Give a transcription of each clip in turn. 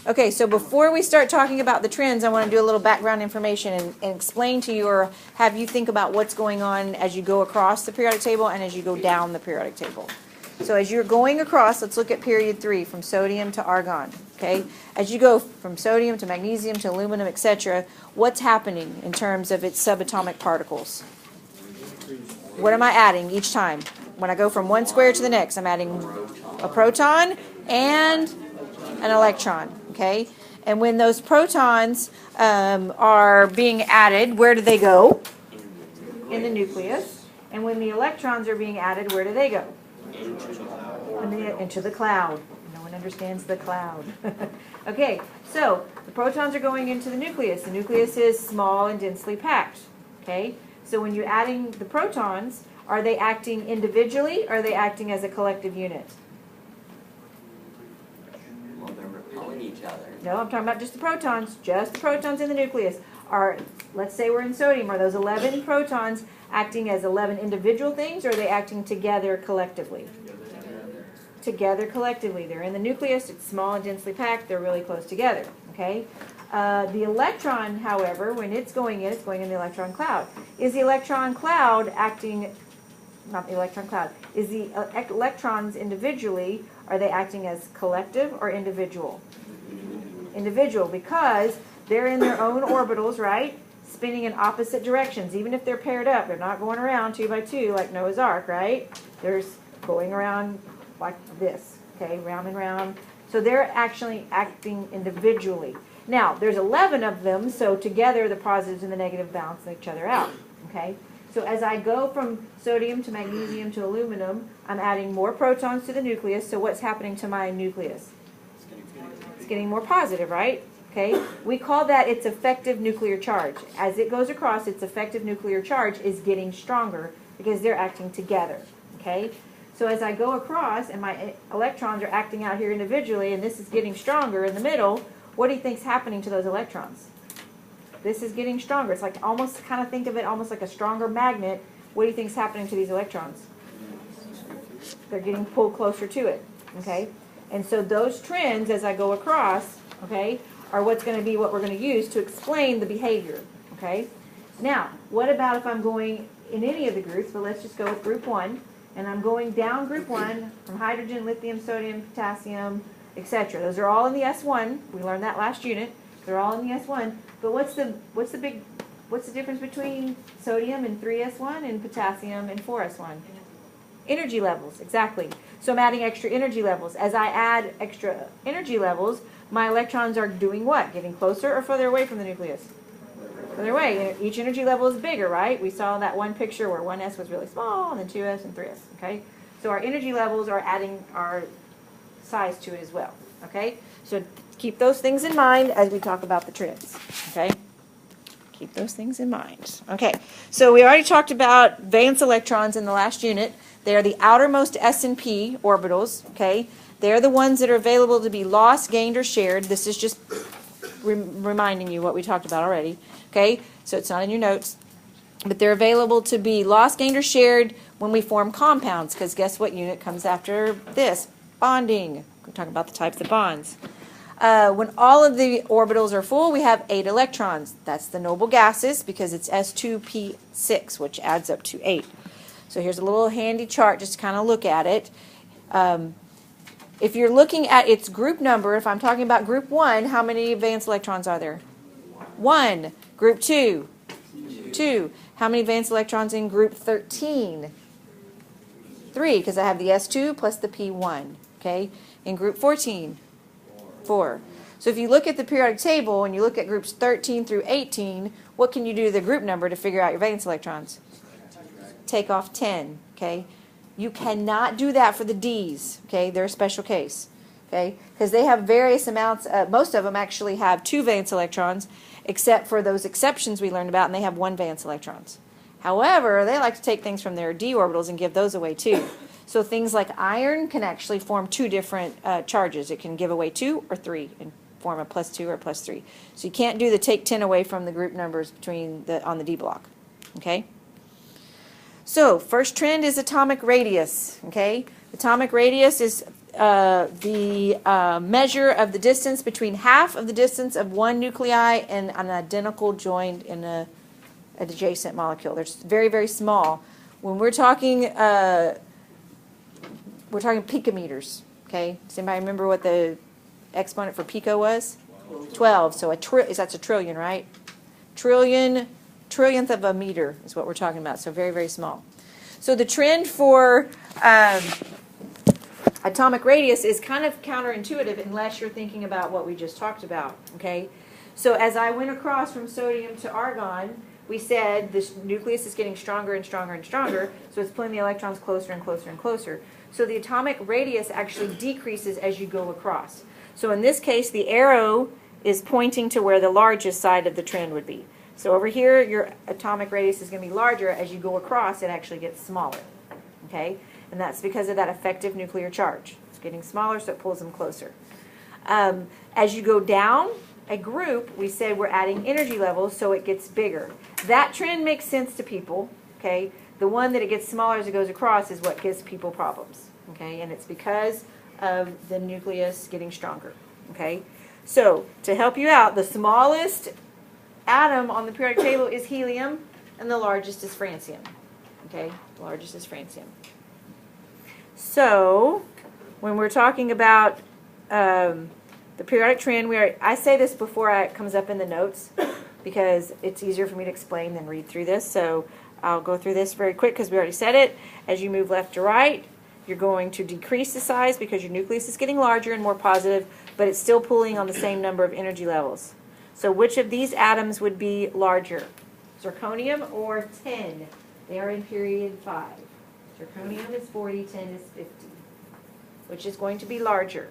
Okay, so before we start talking about the trends, I want to do a little background information and explain to you or have you think about what's going on as you go across the periodic table and as you go down the periodic table. So as you're going across, let's look at period 3, from sodium to argon. Okay, as you go from sodium to magnesium to aluminum, etc., what's happening in terms of its subatomic particles? What am I adding each time? When I go from one square to the next, I'm adding a proton and an electron. Okay, and when those protons are being added, where do they go? In the nucleus. And when the electrons are being added, where do they go? Into the cloud. No one understands the cloud. Okay, so the protons are going into the nucleus. The nucleus is small and densely packed. Okay, so when you're adding the protons, are they acting individually or are they acting as a collective unit? Well, they're repelling each other. No, I'm talking about just the protons in the nucleus. Let's say we're in sodium, are those 11 protons acting as 11 individual things, or are they acting together collectively? Together collectively. They're in the nucleus, it's small and densely packed, they're really close together. Okay. The electron, however, when it's going in the electron cloud. Is the electron cloud acting, not the electron cloud, is the electrons individually, are they acting as collective or individual? Individual, because they're in their own orbitals, right? Spinning in opposite directions. Even if they're paired up, they're not going around 2 by 2 like Noah's Ark, right? They're going around like this, okay, round and round. So they're actually acting individually. Now, there's 11 of them, so together the positives and the negative balance each other out, okay? So as I go from sodium to magnesium to aluminum, I'm adding more protons to the nucleus, so what's happening to my nucleus? It's getting more positive, right? Okay, we call that its effective nuclear charge. As it goes across, its effective nuclear charge is getting stronger because they're acting together. Okay, so as I go across and my electrons are acting out here individually and this is getting stronger in the middle, what do you think's happening to those electrons? This is getting stronger. It's like almost, kind of think of it almost like a stronger magnet. What do you think's happening to these electrons? They're getting pulled closer to it. Okay, and so those trends as I go across, okay, are what's going to be what we're going to use to explain the behavior. Okay. Now, what about if I'm going in any of the groups, but let's just go with group 1, and I'm going down group 1 from hydrogen, lithium, sodium, potassium, etc. Those are all in the S1. We learned that last unit. They're all in the S1. But what's the difference between sodium and 3S1 and potassium and 4S1? Energy levels, exactly. So I'm adding extra energy levels. As I add extra energy levels, my electrons are doing what? Getting closer or further away from the nucleus? Further away. Each energy level is bigger, right? We saw that one picture where 1s was really small, and then 2s and 3s. Okay? So our energy levels are adding our size to it as well. Okay? So keep those things in mind as we talk about the trends. Okay? Keep those things in mind. Okay, so we already talked about valence electrons in the last unit. They are the outermost S and P orbitals. Okay, they're the ones that are available to be lost, gained, or shared. This is just reminding you what we talked about already. Okay, so it's not in your notes, but they're available to be lost, gained, or shared when we form compounds. Because guess what unit comes after this? Bonding. We're talking about the types of bonds. When all of the orbitals are full, we have 8 electrons. That's the noble gases because it's S2P6, which adds up to 8. So here's a little handy chart just to kind of look at it. If you're looking at its group number, if I'm talking about group 1, how many valence electrons are there? 1. Group 2? 2. How many valence electrons in group 13? 3, because I have the S2 plus the P1. Okay. In group 14? 4. So if you look at the periodic table and you look at groups 13 through 18, what can you do to the group number to figure out your valence electrons? Take off 10. Okay. You cannot do that for the Ds. Okay. They're a special case. Okay. Because they have various amounts. Most of them actually have 2 valence electrons, except for those exceptions we learned about, and they have 1 valence electrons. However, they like to take things from their d orbitals and give those away too. So things like iron can actually form 2 different charges. It can give away 2 or 3 and form a +2 or +3. So you can't do the take 10 away from the group numbers on the D block. Okay. So first trend is atomic radius. Okay. Atomic radius is the measure of the distance between half of the distance of one nuclei and an identical joined in an adjacent molecule. They're very, very small. When we're talking picometers. Okay, does anybody remember what the exponent for pico was? 12. So that's a trillion, right? Trillionth of a meter is what we're talking about. So very, very small. So the trend for atomic radius is kind of counterintuitive unless you're thinking about what we just talked about. Okay, so as I went across from sodium to argon, we said this nucleus is getting stronger and stronger and stronger, so it's pulling the electrons closer and closer and closer. So the atomic radius actually decreases as you go across. So in this case, the arrow is pointing to where the largest side of the trend would be. So over here, your atomic radius is going to be larger. As you go across, it actually gets smaller. Okay? And that's because of that effective nuclear charge. It's getting smaller, so it pulls them closer. As you go down a group, we said we're adding energy levels, so it gets bigger. That trend makes sense to people. Okay? The one that it gets smaller as it goes across is what gives people problems. Okay? And it's because of the nucleus getting stronger. Okay? So, to help you out, the smallest atom on the periodic table is helium, and the largest is francium. Okay? The largest is francium. So, when we're talking about the periodic trend, I say this before it comes up in the notes because it's easier for me to explain than read through this. So, I'll go through this very quick because we already said it. As you move left to right, you're going to decrease the size because your nucleus is getting larger and more positive, but it's still pulling on the same number of energy levels. So which of these atoms would be larger? Zirconium or tin? They are in period 5. Zirconium is 40, tin is 50. Which is going to be larger?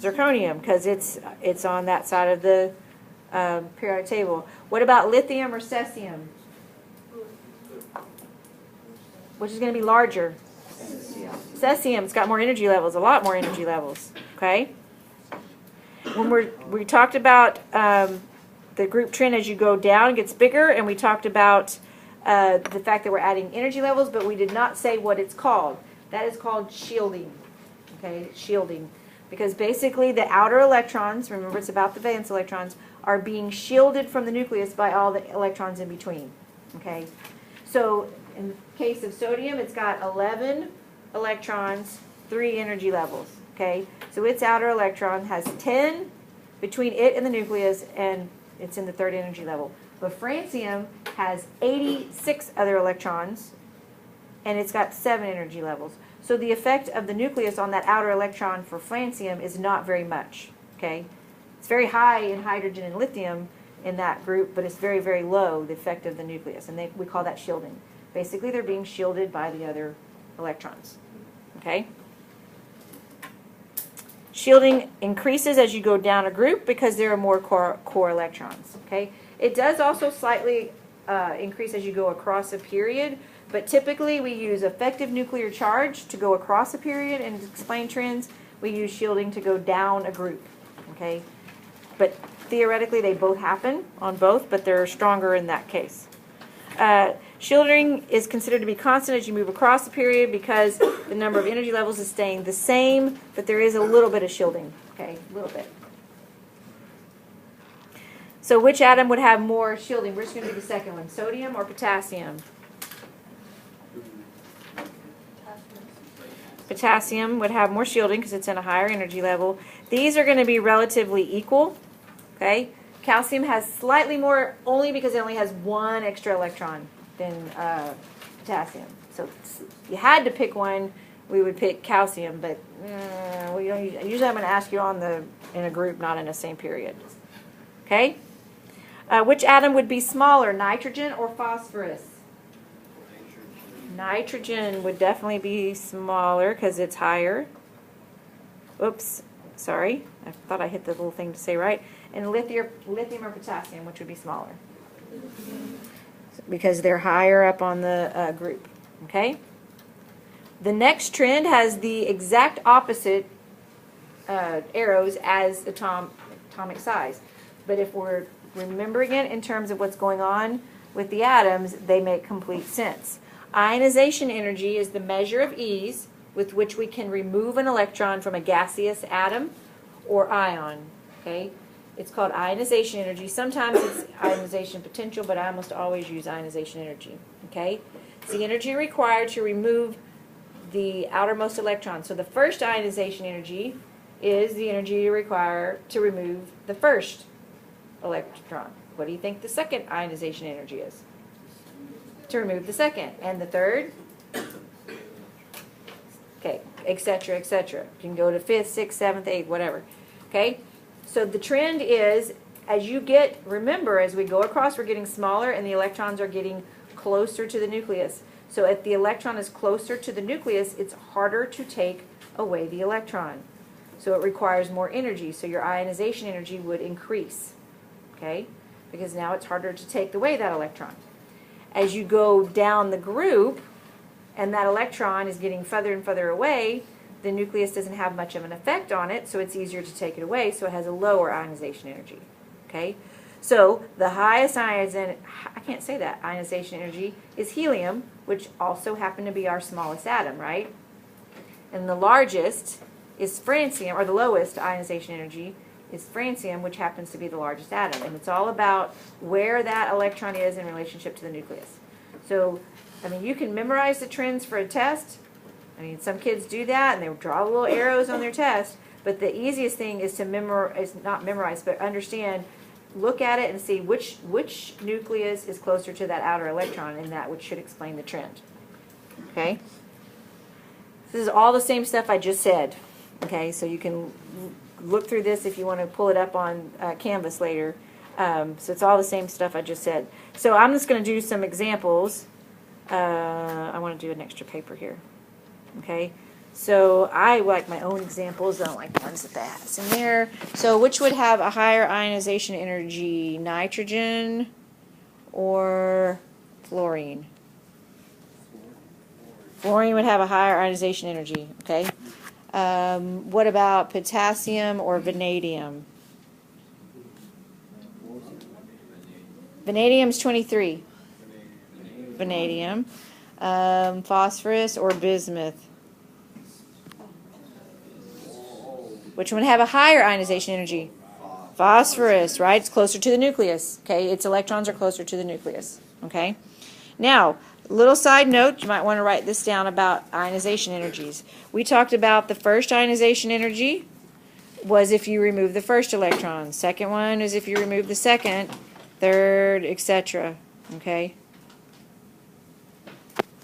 Zirconium, because it's on that side of the periodic table. What about lithium or cesium? Which is going to be larger? Cesium's got more energy levels, a lot more energy levels. Okay? When we talked about the group trend as you go down, it gets bigger, and we talked about the fact that we're adding energy levels, but we did not say what it's called. That is called shielding. Okay? Shielding. Because basically the outer electrons, remember it's about the valence electrons, are being shielded from the nucleus by all the electrons in between. Okay? So in the case of sodium, it's got 11 electrons, 3 energy levels. Okay? So its outer electron has 10 between it and the nucleus, and it's in the 3rd energy level. But francium has 86 other electrons, and it's got 7 energy levels. So the effect of the nucleus on that outer electron for francium is not very much. Okay? It's very high in hydrogen and lithium in that group, but it's very, very low, the effect of the nucleus, and we call that shielding. Basically, they're being shielded by the other electrons. Okay? Shielding increases as you go down a group because there are more core electrons. Okay? It does also slightly increase as you go across a period, but typically we use effective nuclear charge to go across a period and explain trends. We use shielding to go down a group. Okay? But theoretically they both happen on both, but they're stronger in that case. Shielding is considered to be constant as you move across the period because the number of energy levels is staying the same, but there is a little bit of shielding. Okay, a little bit. So which atom would have more shielding? We're just going to do the second one. Sodium or potassium? Potassium would have more shielding because it's in a higher energy level. These are going to be relatively equal. Okay? Calcium has slightly more only because it only has 1 extra electron than potassium. So if you had to pick one, we would pick calcium, but usually I'm going to ask you in a group, not in the same period. Okay? Which atom would be smaller, nitrogen or phosphorus? Nitrogen would definitely be smaller because it's higher. Oops, sorry. I thought I hit the little thing to say right. And lithium or potassium, which would be smaller? Because they're higher up on the group. Okay? The next trend has the exact opposite arrows as atomic size. But if we're remembering it in terms of what's going on with the atoms, they make complete sense. Ionization energy is the measure of ease with which we can remove an electron from a gaseous atom or ion. Okay? It's called ionization energy. Sometimes it's ionization potential, but I almost always use ionization energy. Okay? It's the energy required to remove the outermost electron. So the first ionization energy is the energy required to remove the first electron. What do you think the second ionization energy is? To remove the second. And the third? Okay, etc., etc. You can go to 5th, 6th, 7th, 8th, whatever. Okay? So the trend is, as you get, remember, as we go across, we're getting smaller and the electrons are getting closer to the nucleus. So if the electron is closer to the nucleus, it's harder to take away the electron. So it requires more energy. So your ionization energy would increase. Okay? Because now it's harder to take away that electron. As you go down the group, and that electron is getting further and further away, the nucleus doesn't have much of an effect on it, so it's easier to take it away, so it has a lower ionization energy. Okay? So the highest ionization energy is helium, which also happened to be our smallest atom, right? And the largest is francium, or the lowest ionization energy is francium, which happens to be the largest atom. And it's all about where that electron is in relationship to the nucleus. So, I mean, you can memorize the trends for a test. I mean, some kids do that, and they draw little arrows on their test. But the easiest thing is to not memorize, but understand, look at it and see which nucleus is closer to that outer electron, and that which should explain the trend. Okay? This is all the same stuff I just said. Okay, so you can look through this if you want to pull it up on Canvas later. So it's all the same stuff I just said. So I'm just going to do some examples. I want to do an extra paper here. Okay, so I like my own examples. I don't like the ones that has in there. So which would have a higher ionization energy, nitrogen or fluorine? Fluorine would have a higher ionization energy. Okay. What about potassium or vanadium? Vanadium's 23. Vanadium. Phosphorus or bismuth? Which one have a higher ionization energy? Phosphorus, right? It's closer to the nucleus. Okay, its electrons are closer to the nucleus. Okay. Now, little side note, you might want to write this down about ionization energies. We talked about the first ionization energy was if you remove the first electron. Second one is if you remove the second, third, etc. Okay?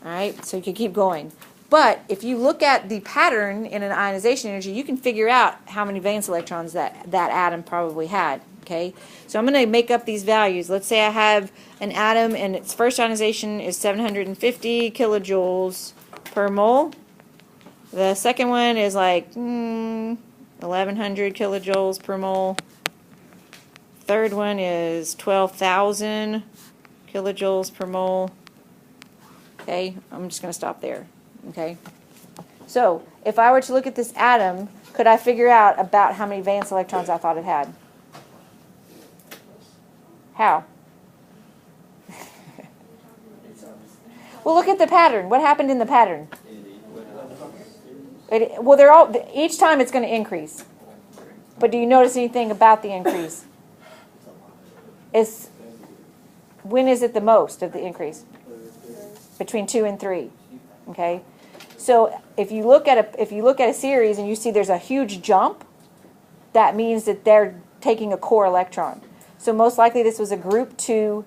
All right, so you can keep going. But if you look at the pattern in an ionization energy, you can figure out how many valence electrons that atom probably had. Okay, so I'm going to make up these values. Let's say I have an atom and its first ionization is 750 kilojoules per mole. The second one is like 1100 kilojoules per mole. Third one is 12,000 kilojoules per mole. Okay, I'm just going to stop there. Okay, so if I were to look at this atom, could I figure out about how many valence electrons I thought it had? How? Well, look at the pattern. What happened in the pattern? Well, they're all, each time it's going to increase. But do you notice anything about the increase? When is it the most of the increase? Between 2 and 3. Okay? So if you look at a series and you see there's a huge jump, that means that they're taking a core electron. So most likely this was a group 2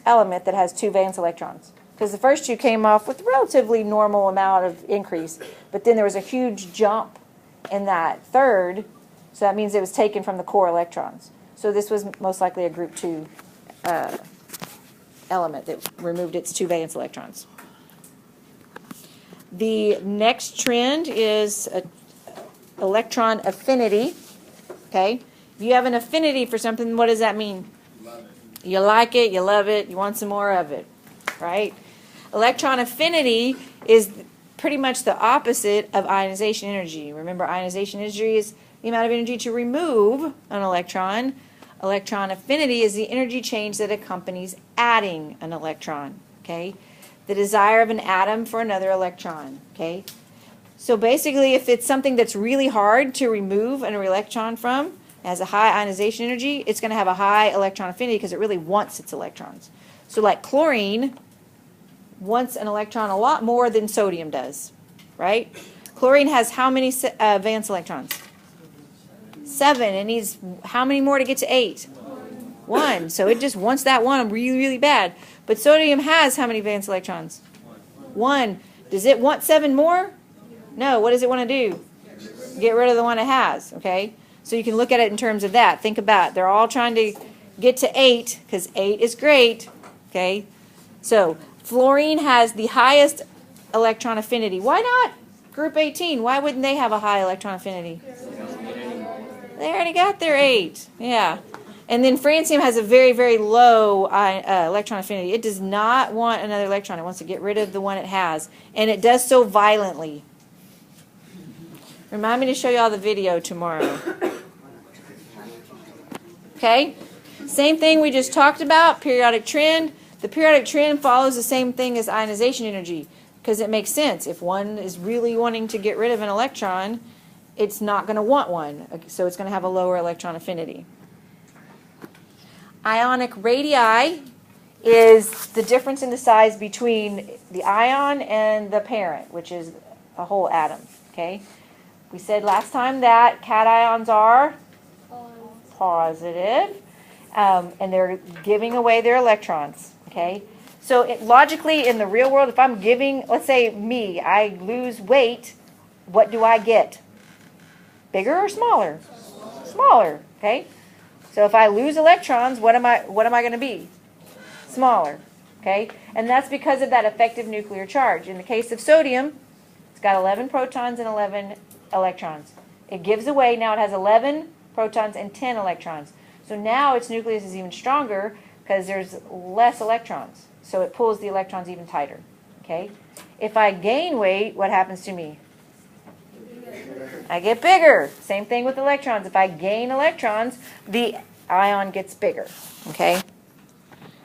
element that has 2 valence electrons. Because the first 2 came off with a relatively normal amount of increase. But then there was a huge jump in that third. So that means it was taken from the core electrons. So this was most likely a group 2 element that removed its 2 valence electrons. The next trend is electron affinity. Okay? If you have an affinity for something, what does that mean? You like it, you love it, you want some more of it, right? Electron affinity is pretty much the opposite of ionization energy. Remember, ionization energy is the amount of energy to remove an electron. Electron affinity is the energy change that accompanies adding an electron, okay? the desire of an atom for another electron, okay? So basically, if it's something that's really hard to remove an electron from, it has a high ionization energy, it's going to have a high electron affinity because it really wants its electrons. So like chlorine wants an electron a lot more than sodium does, right? Chlorine has how many valence electrons? 7. It needs how many more to get to 8? 1. So it just wants that one really, really bad. But sodium has how many valence electrons? 1. Does it want 7 more? No. What does it want to do? Get rid of the one it has, okay? So you can look at it in terms of that. Think about it. They're all trying to get to 8 because 8 is great, okay? So fluorine has the highest electron affinity. Why not group 18? Why wouldn't they have a high electron affinity? They already got their 8. Yeah. And then francium has a very, very low electron affinity. It does not want another electron. It wants to get rid of the one it has. And it does so violently. Remind me to show you all the video tomorrow. Okay? Same thing we just talked about, periodic trend. The periodic trend follows the same thing as ionization energy because it makes sense. If one is really wanting to get rid of an electron, it's not going to want one. So it's going to have a lower electron affinity. Ionic radii is the difference in the size between the ion and the parent, which is a whole atom. Okay? We said last time that cations are positive, and they're giving away their electrons. Okay? So logically, in the real world, if I'm giving, let's say me, I lose weight, what do I get? Bigger or smaller? Smaller. Okay? So if I lose electrons, what am I going to be? Smaller. Okay? And that's because of that effective nuclear charge. In the case of sodium, it's got 11 protons and 11 electrons. It gives away, now it has 11 protons and 10 electrons. So now its nucleus is even stronger because there's less electrons. So it pulls the electrons even tighter. Okay? If I gain weight, what happens to me? I get bigger. Same thing with electrons. If I gain electrons, the ion gets bigger. Okay?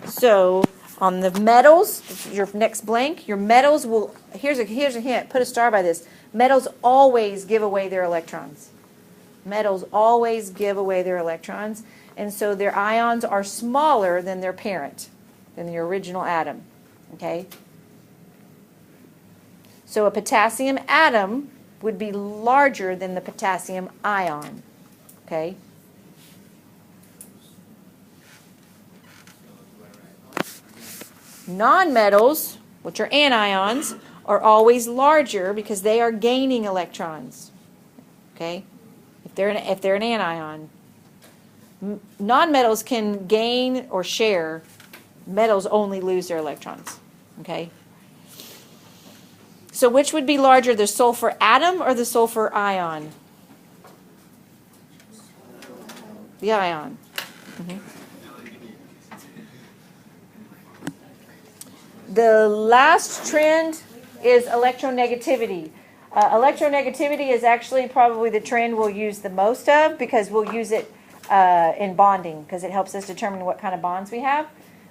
So on the metals, your next blank, your metals will, here's a hint, put a star by this. Metals always give away their electrons. Metals always give away their electrons, and so their ions are smaller than their parent, than the original atom. Okay? So a potassium atom would be larger than the potassium ion. Okay? Nonmetals, which are anions, are always larger because they are gaining electrons. Okay? If they're an anion. Nonmetals can gain or share. Metals only lose their electrons. Okay? So which would be larger, the sulfur atom or the sulfur ion? The ion. Mm-hmm. The last trend is electronegativity. Electronegativity is actually probably the trend we'll use the most of because we'll use it in bonding because it helps us determine what kind of bonds we have.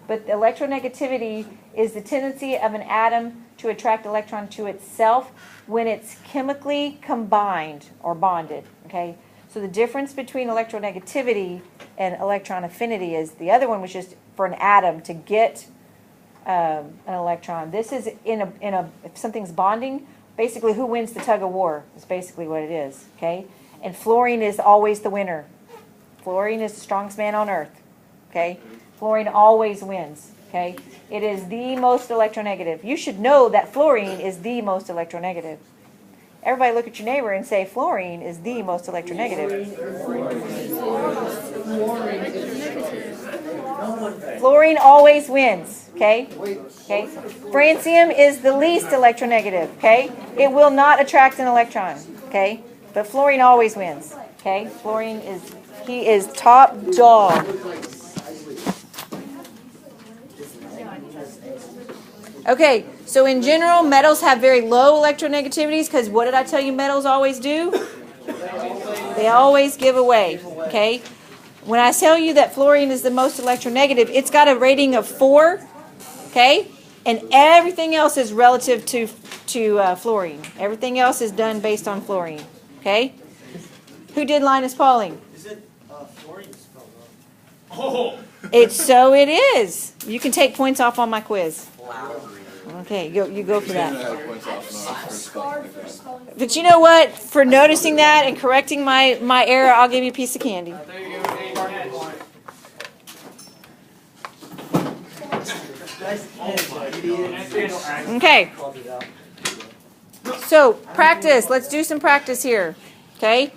But electronegativity is the tendency of an atom to attract electron to itself when it's chemically combined or bonded. Okay? So the difference between electronegativity and electron affinity is the other one was just for an atom to get an electron. This is if something's bonding, basically who wins the tug of war is basically what it is. Okay? And fluorine is always the winner. Fluorine is the strongest man on earth. Okay? Fluorine always wins. Okay? It is the most electronegative. You should know that fluorine is the most electronegative. Everybody look at your neighbor and say fluorine is the most electronegative. Fluorine always wins. Okay? Okay? Francium is the least electronegative. Okay? It will not attract an electron. Okay? But fluorine always wins. Okay? Fluorine is top dog. Okay, so in general, metals have very low electronegativities because what did I tell you metals always do? They always give away, okay? When I tell you that fluorine is the most electronegative, it's got a rating of 4, okay? And everything else is relative to fluorine. Everything else is done based on fluorine. Okay? Who did Linus Pauling? Is it fluorine spelled Oh! wrong? So it is. You can take points off on my quiz. Okay, you go for that. But you know what? For noticing that and correcting my error, I'll give you a piece of candy. There you go, Dave. Okay. So, practice. Let's do some practice here. Okay?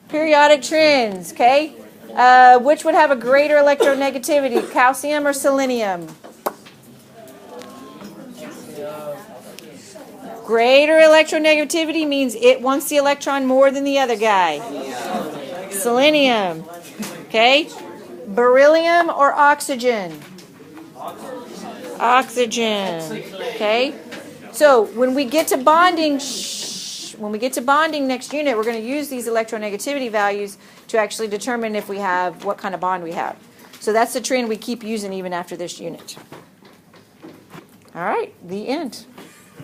Periodic trends. Okay? Which would have a greater electronegativity, calcium or selenium? Greater electronegativity means it wants the electron more than the other guy. Selenium. Okay? Beryllium or oxygen? Oxygen. Okay? So when we get to bonding, next unit, we're going to use these electronegativity values to actually determine if we have what kind of bond we have. So that's the trend we keep using even after this unit. All right, the end.